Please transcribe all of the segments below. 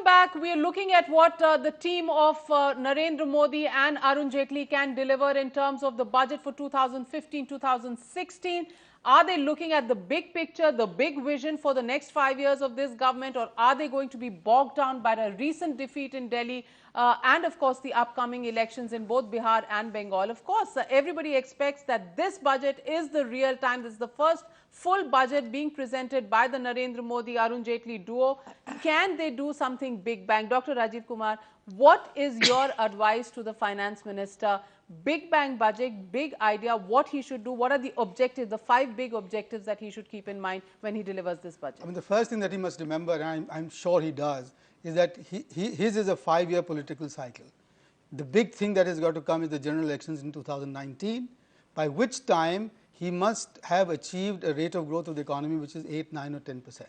back. We are looking at what the team of Narendra Modi and Arun Jaitley can deliver in terms of the budget for 2015-2016. Are they looking at the big picture, the big vision for the next 5 years of this government, or are they going to be bogged down by a recent defeat in Delhi and, of course, the upcoming elections in both Bihar and Bengal? Of course, everybody expects that this budget is the real time. This is the first full budget being presented by the Narendra Modi-Arun Jaitley duo. Can they do something big bang? Dr. Rajiv Kumar, what is your advice to the Finance Minister? Big bang budget, big idea, what he should do, what are the objectives, the 5 big objectives that he should keep in mind when he delivers this budget? I mean, the first thing that he must remember, and I'm sure he does, is that his is a 5-year political cycle. The big thing that has got to come is the general elections in 2019, by which time he must have achieved a rate of growth of the economy which is 8, 9 or 10%.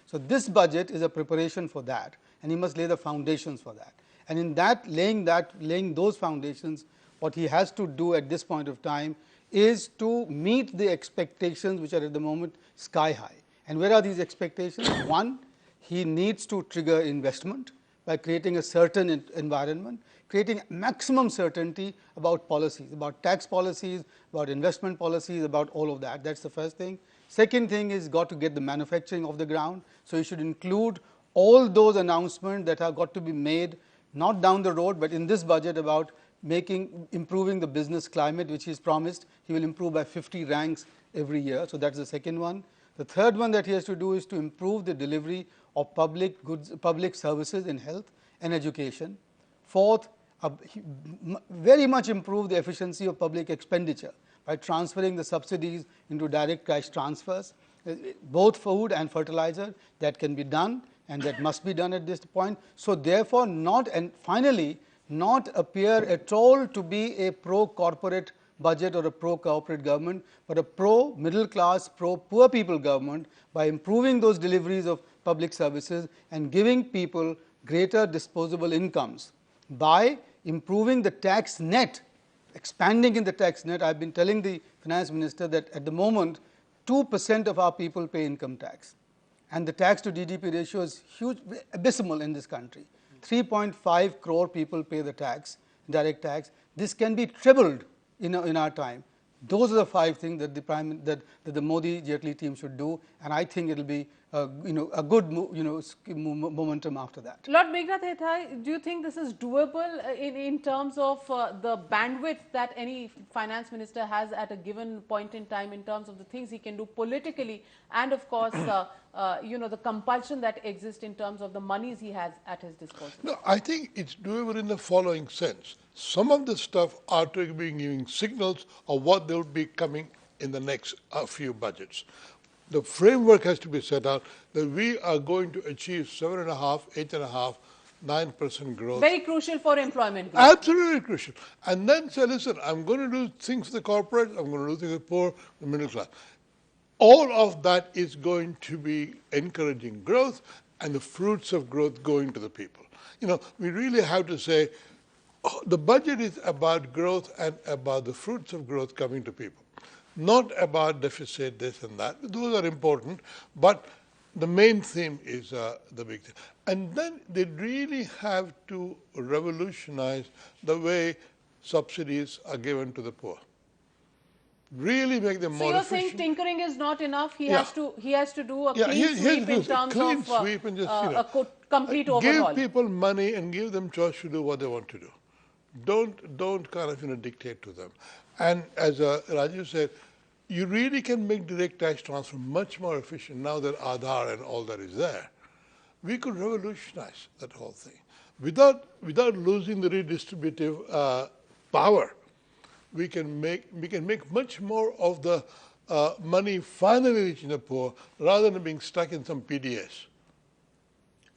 So this budget is a preparation for that, and he must lay the foundations for that. And in laying those foundations, what he has to do at this point of time is to meet the expectations which are at the moment sky high. And where are these expectations? One, he needs to trigger investment by creating a certain environment, creating maximum certainty about policies, about tax policies, about investment policies, about all of that. That's the first thing. Second thing is got to get the manufacturing off the ground. So, he should include all those announcements that have got to be made, not down the road, but in this budget, about improving the business climate, which he has promised. He will improve by 50 ranks every year. So, that's the second one. The third one that he has to do is to improve the delivery of public services in health and education. Fourth, very much improve the efficiency of public expenditure by transferring the subsidies into direct cash transfers, both food and fertilizer. That can be done, and that must be done at this point. So, therefore, finally, not appear at all to be a pro-corporate budget or a pro-corporate government, but a pro-middle class, pro-poor people government, by improving those deliveries of public services and giving people greater disposable incomes by improving the tax net, expanding in the tax net. I have been telling the Finance Minister that at the moment 2% of our people pay income tax, and the tax to GDP ratio is huge, abysmal in this country. 3.5 crore people pay the tax, direct tax. This can be trebled in our time. Those are the 5 things that the Modi Jaitley team should do, and I think it will be a good momentum after that. Lord Meghnath Hethai, do you think this is doable in terms of the bandwidth that any finance minister has at a given point in time, in terms of the things he can do politically, and of course the compulsion that exists in terms of the monies he has at his disposal? No, I think it's doable in the following sense. Some of the stuff are to be giving signals of what will be coming in the next few budgets. The framework has to be set out that we are going to achieve 7.5%, 8.5%, 9% growth. Very crucial for employment growth. Absolutely crucial. And then say, listen, I'm going to do things for the corporate, I'm going to do things for the poor, the middle class. All of that is going to be encouraging growth and the fruits of growth going to the people. We really have to say, the budget is about growth and about the fruits of growth coming to people, not about deficit, this and that. Those are important, but the main theme is the big thing. And then they really have to revolutionize the way subsidies are given to the poor. Really make them more efficient. So you're saying tinkering is not enough? He has to do a clean sweep in terms of a complete overhaul. Give people money and give them choice to do what they want to do. Don't kind of dictate to them. And as Rajiv said, you really can make direct tax transfer much more efficient now that Aadhaar and all that is there. We could revolutionize that whole thing without losing the redistributive power. We can make much more of the money finally reaching the poor rather than being stuck in some PDS.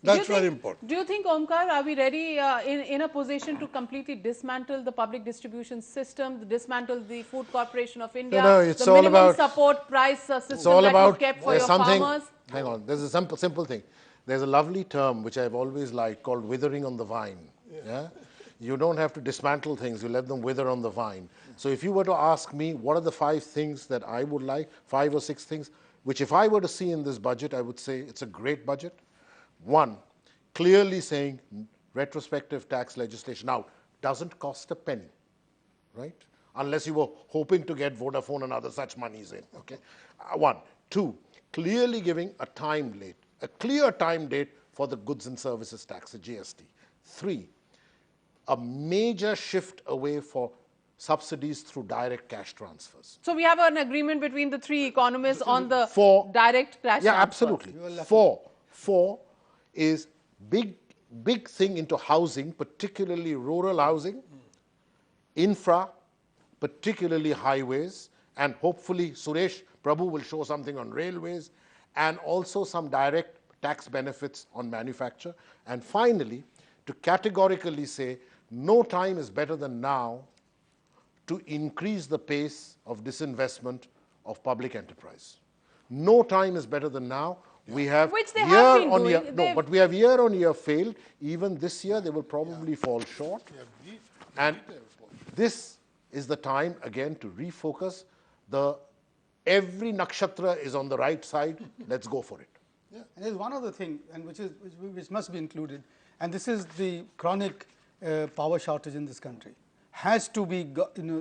That's very important. Do you think, Omkar, are we ready in a position to completely dismantle the public distribution system, dismantle the Food Corporation of India, it's the all minimum about support price system that you've kept for your farmers? Hang on, there's a simple thing. There's a lovely term which I've always liked called withering on the vine. Yeah? You don't have to dismantle things, you let them wither on the vine. So if you were to ask me what are the 5 things that I would like, 5 or 6 things, which if I were to see in this budget, I would say it's a great budget. 1, clearly saying retrospective tax legislation now doesn't cost a penny, right? Unless you were hoping to get Vodafone and other such monies in, okay? One. Two, clearly giving a clear time date for the goods and services tax, the GST. Three, a major shift away for subsidies through direct cash transfers. So we have an agreement between the three economists on the direct cash Yeah, transfer. absolutely. Four is big thing into housing, particularly rural housing, infra, particularly highways, and hopefully Suresh Prabhu will show something on railways, and also some direct tax benefits on manufacture. And finally, to categorically say no time is better than now to increase the pace of disinvestment of public enterprise. No time is better than now. We have Which they have been doing. No, but we have year on year failed. Even this year, they will probably fall short. And this is the time again to refocus. Every nakshatra is on the right side. Let's go for it. Yeah. And there's one other thing, and which must be included, and this is the chronic power shortage in this country. Has to be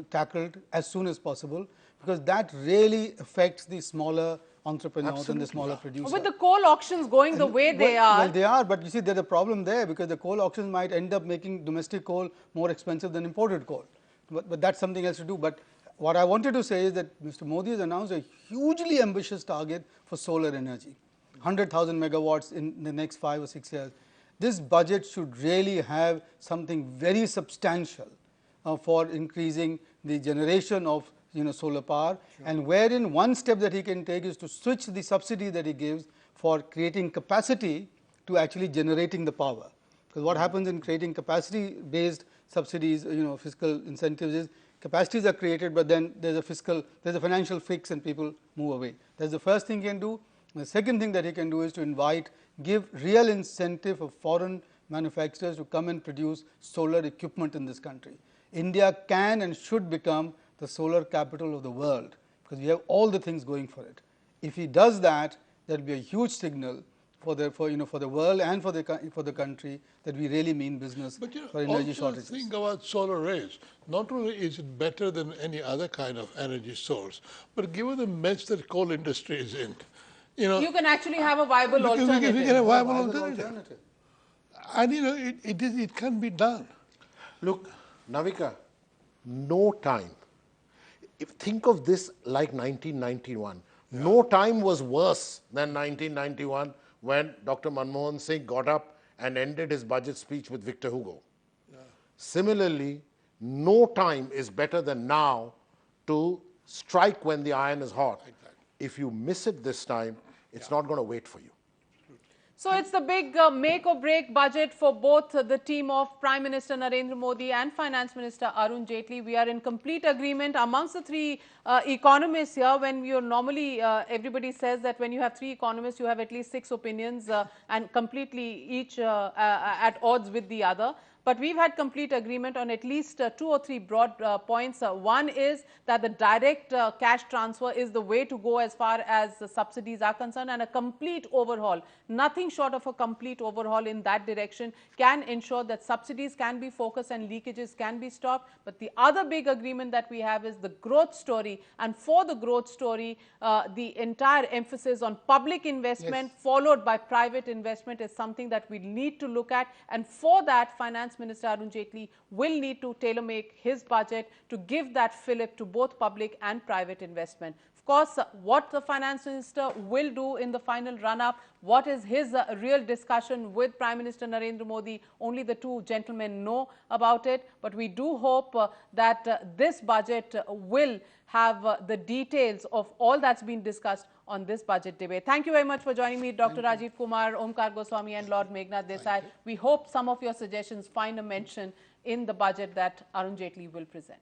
tackled as soon as possible, because that really affects the smaller entrepreneurs and the smaller producers. With the coal auctions going the way they are. Well, they are, but you see there's a problem there, because the coal auctions might end up making domestic coal more expensive than imported coal. But that's something else to do. But what I wanted to say is that Mr. Modi has announced a hugely ambitious target for solar energy, 100,000 megawatts in the next 5 or 6 years. This budget should really have something very substantial for increasing the generation of solar power, and wherein one step that he can take is to switch the subsidy that he gives for creating capacity to actually generating the power. Because what happens in creating capacity based subsidies, fiscal incentives, is capacities are created, but then there's a financial fix and people move away. That's the first thing he can do. The second thing that he can do is to give real incentive for foreign manufacturers to come and produce solar equipment in this country. India can and should become the solar capital of the world, because we have all the things going for it. If he does that, there will be a huge signal for the world and for the country that we really mean business for energy shortages. Think about solar rays. Not only is it better than any other kind of energy source, but given the mess that coal industry is in, you can actually have a viable alternative. We can have a viable alternative. And it can be done. Look, Navika, no time. Think of this like 1991. Yeah. No time was worse than 1991 when Dr. Manmohan Singh got up and ended his budget speech with Victor Hugo. Yeah. Similarly, no time is better than now to strike when the iron is hot. Exactly. If you miss it this time, it's not going to wait for you. So it's the big make or break budget for both the team of Prime Minister Narendra Modi and Finance Minister Arun Jaitley. We are in complete agreement amongst the three economists here. When you're normally, everybody says that when you have three economists, you have at least 6 opinions and completely each at odds with the other. But we've had complete agreement on at least 2 or 3 broad points. One is that the direct cash transfer is the way to go as far as the subsidies are concerned, and a complete overhaul, nothing short of a complete overhaul in that direction, can ensure that subsidies can be focused and leakages can be stopped. But the other big agreement that we have is the growth story, and for the growth story, the entire emphasis on public investment followed by private investment is something that we need to look at, and for that Finance Minister Arun Jaitley will need to tailor-make his budget to give that fillip to both public and private investment. Of course, what the Finance Minister will do in the final run-up, what is his real discussion with Prime Minister Narendra Modi, only the two gentlemen know about it. But we do hope that this budget will have the details of all that's been discussed on this budget debate. Thank you very much for joining me, Dr. Rajiv Kumar, Omkar Goswami and Lord Meghnad Desai. We hope some of your suggestions find a mention in the budget that Arun Jaitley will present.